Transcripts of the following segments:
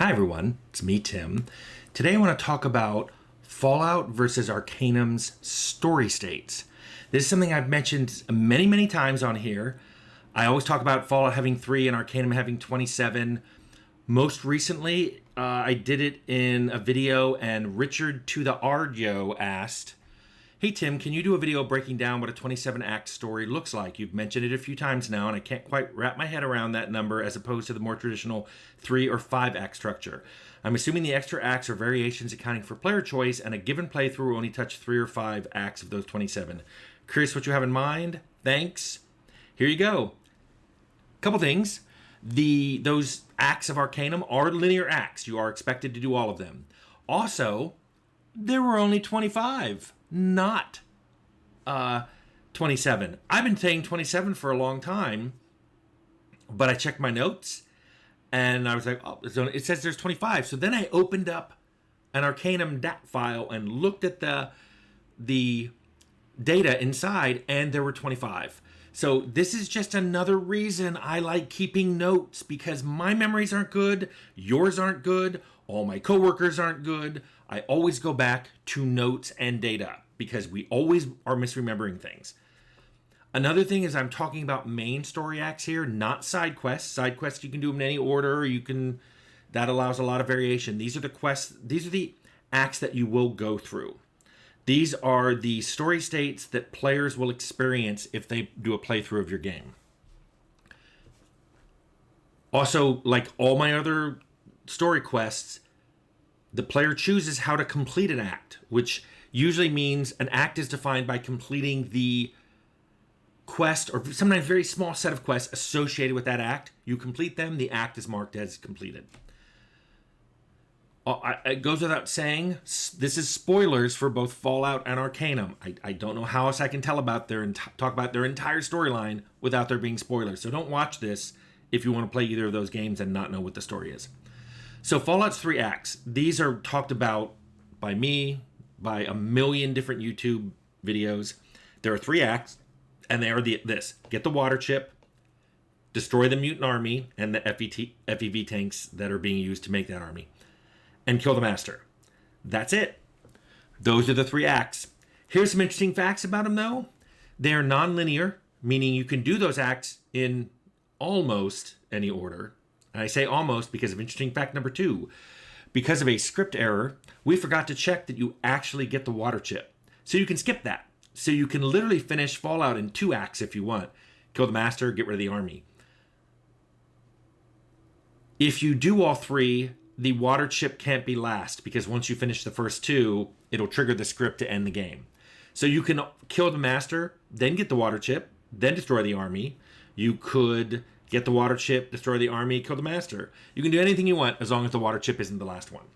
Hi everyone, it's me, Tim. Today I want to talk about Fallout versus Arcanum's story states. This is something I've mentioned many times on here. I always talk about Fallout having 3 and Arcanum having 27. Most recently, I did it in a video, and Richard to the Ardio asked, "Hey Tim, can you do a video breaking down what a 27 act story looks like? You've mentioned it a few times now, and I can't quite wrap my head around that number as opposed to the more traditional 3 or 5 act structure. I'm assuming the extra acts are variations accounting for player choice, and a given playthrough will only touch 3 or 5 acts of those 27. Curious what you have in mind? Thanks." Here you go. Couple things. Those acts of Arcanum are linear acts. You are expected to do all of them. Also, there were only 25. Not 27. I've been saying 27 for a long time, but I checked my notes and I was like, oh, it says there's 25. So then I opened up an Arcanum DAT file and looked at the data inside, and there were 25. So this is just another reason I like keeping notes, because my memories aren't good, yours aren't good, all my coworkers aren't good. I always go back to notes and data because we always are misremembering things. Another thing is I'm talking about main story acts here, not side quests. Side quests, you can do them in any order. That allows a lot of variation. These are the quests. These are the acts that you will go through. These are the story states that players will experience if they do a playthrough of your game. Also, like all my other story quests, the player chooses how to complete an act, which usually means an act is defined by completing the quest, or sometimes very small set of quests associated with that act. You complete them, the act is marked as completed. It goes without saying, this is spoilers for both Fallout and Arcanum. I don't know how else I can talk about their entire storyline without there being spoilers. So don't watch this if you want to play either of those games and not know what the story is. So Fallout's 3 acts. These are talked about by me, by a million different YouTube videos. There are 3 acts, and they are this. Get the water chip, destroy the mutant army and the FEV tanks that are being used to make that army, and kill the master. That's it. Those are the 3 acts. Here's some interesting facts about them, though. They're non-linear, meaning you can do those acts in almost any order. And I say almost because of interesting fact number 2. Because of a script error, we forgot to check that you actually get the water chip. So you can skip that. So you can literally finish Fallout in 2 acts if you want. Kill the master, get rid of the army. If you do all 3, the water chip can't be last, because once you finish the first 2, it'll trigger the script to end the game. So you can kill the master, then get the water chip, then destroy the army. You could get the water chip, destroy the army, kill the master. You can do anything you want as long as the water chip isn't the last one.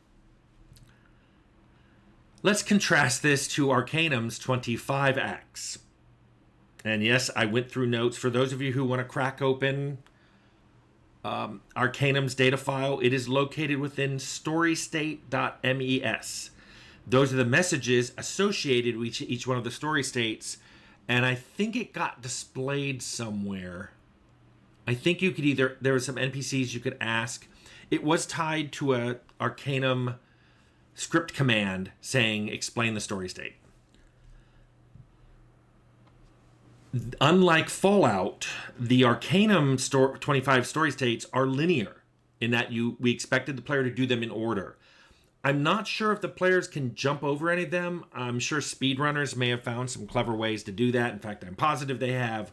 Let's contrast this to Arcanum's 25 acts. And yes, I went through notes. For those of you who want to crack open Arcanum's data file, it is located within storystate.mes. Those are the messages associated with each one of the story states. And I think it got displayed somewhere. I think you could there were some NPCs you could ask. It was tied to a Arcanum script command saying, explain the story state. Unlike Fallout, the Arcanum 25 story states are linear in that we expected the player to do them in order. I'm not sure if the players can jump over any of them. I'm sure speedrunners may have found some clever ways to do that. In fact, I'm positive they have.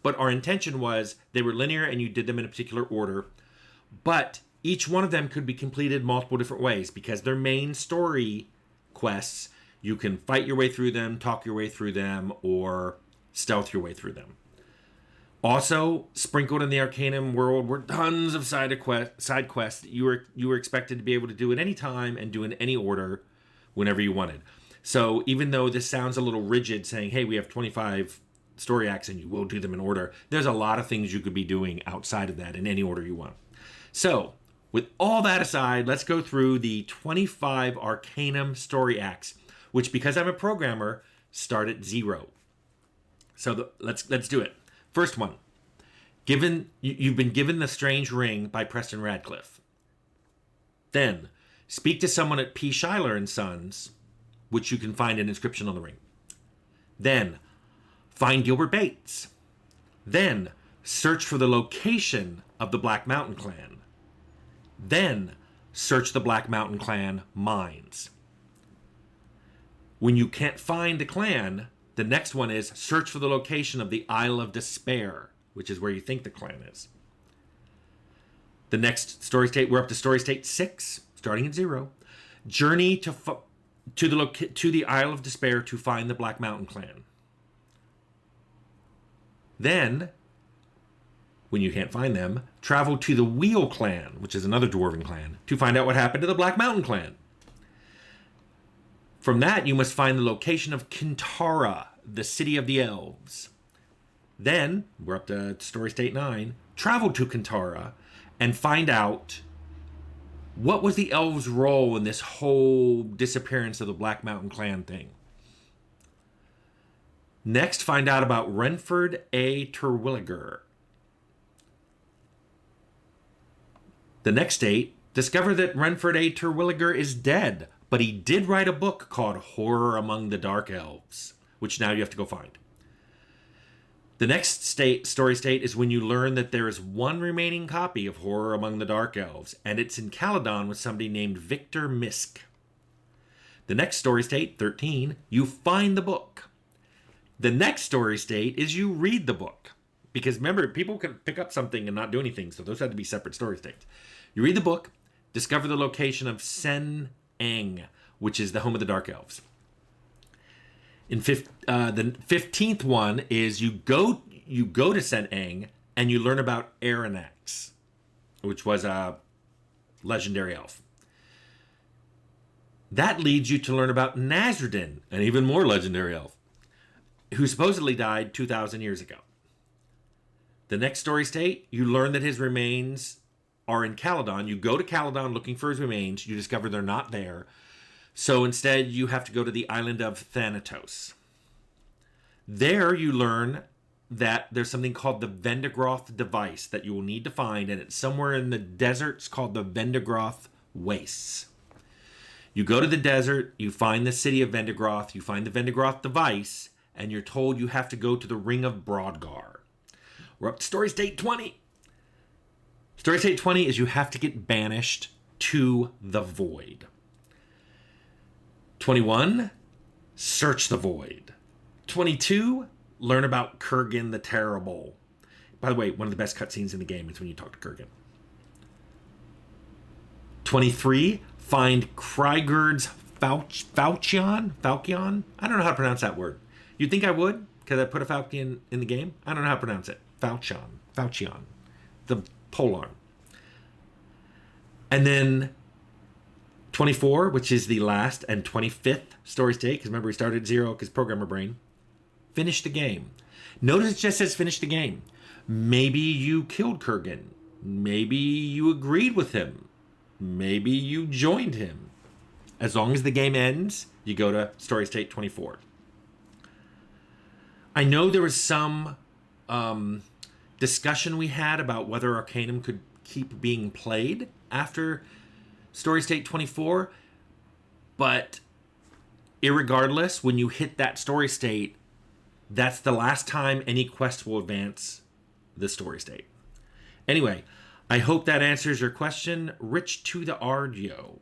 But our intention was they were linear and you did them in a particular order. But each one of them could be completed multiple different ways, because they're main story quests. You can fight your way through them, talk your way through them, or stealth your way through them. Also, sprinkled in the Arcanum world were tons of side quests that you were expected to be able to do at any time and do in any order whenever you wanted. So even though this sounds a little rigid, saying, hey, we have 25 story acts and you will do them in order, there's a lot of things you could be doing outside of that in any order you want. So with all that aside, let's go through the 25 Arcanum story acts, which, because I'm a programmer, start at 0. So let's do it. First one. You've been given the strange ring by Preston Radcliffe. Then, speak to someone at P. Schuyler and Sons, which you can find an inscription on the ring. Then, find Gilbert Bates. Then, search for the location of the Black Mountain Clan. Then, search the Black Mountain Clan mines. When you can't find the clan, the next one is search for the location of the Isle of Despair, which is where you think the clan is. The next story state, we're up to story state 6, starting at 0. Journey to the Isle of Despair to find the Black Mountain Clan. Then, when you can't find them, travel to the Wheel Clan, which is another dwarven clan, to find out what happened to the Black Mountain Clan. From that, you must find the location of Kintara, the city of the elves. Then, we're up to story state 9, travel to Kintara and find out what was the elves' role in this whole disappearance of the Black Mountain Clan thing. Next, find out about Renford A. Terwilliger. The next state, discover that Renford A. Terwilliger is dead, but he did write a book called Horror Among the Dark Elves, which now you have to go find. The next story state is when you learn that there is one remaining copy of Horror Among the Dark Elves, and it's in Caledon with somebody named Victor Misk. The next story state, 13, you find the book. The next story state is you read the book. Because remember, people can pick up something and not do anything, so those had to be separate story states. You read the book, discover the location of Sen Eng, which is the home of the Dark Elves. The 15th one is you go to Sen Eng and you learn about Aranax, which was a legendary elf. That leads you to learn about Nazredin, an even more legendary elf, who supposedly died 2,000 years ago. The next story state, you learn that his remains are in Caledon. You go to Caledon looking for his remains. You discover they're not there. So instead, you have to go to the island of Thanatos. There, you learn that there's something called the Vendigroth device that you will need to find, and it's somewhere in the deserts called the Vendigroth Wastes. You go to the desert, you find the city of Vendigroth, you find the Vendigroth device, and you're told you have to go to the Ring of Brodgar. We're up to story state 20. Story state 20 is you have to get banished to the void. 21, search the void. 22, learn about Kurgan the Terrible. By the way, one of the best cutscenes in the game is when you talk to Kurgan. 23, find Krygerd's Falchion? I don't know how to pronounce that word. You'd think I would, because I put a falcon in the game. I don't know how to pronounce it. Falchion. The polearm. And then 24, which is the last and 25th story state, because remember we started at 0 because programmer brain. Finish the game. Notice it just says finish the game. Maybe you killed Kurgan. Maybe you agreed with him. Maybe you joined him. As long as the game ends, you go to story state 24. I know there was some discussion we had about whether Arcanum could keep being played after story state 24, but irregardless, when you hit that story state, that's the last time any quest will advance the story state. Anyway, I hope that answers your question. Rich to the Ardio.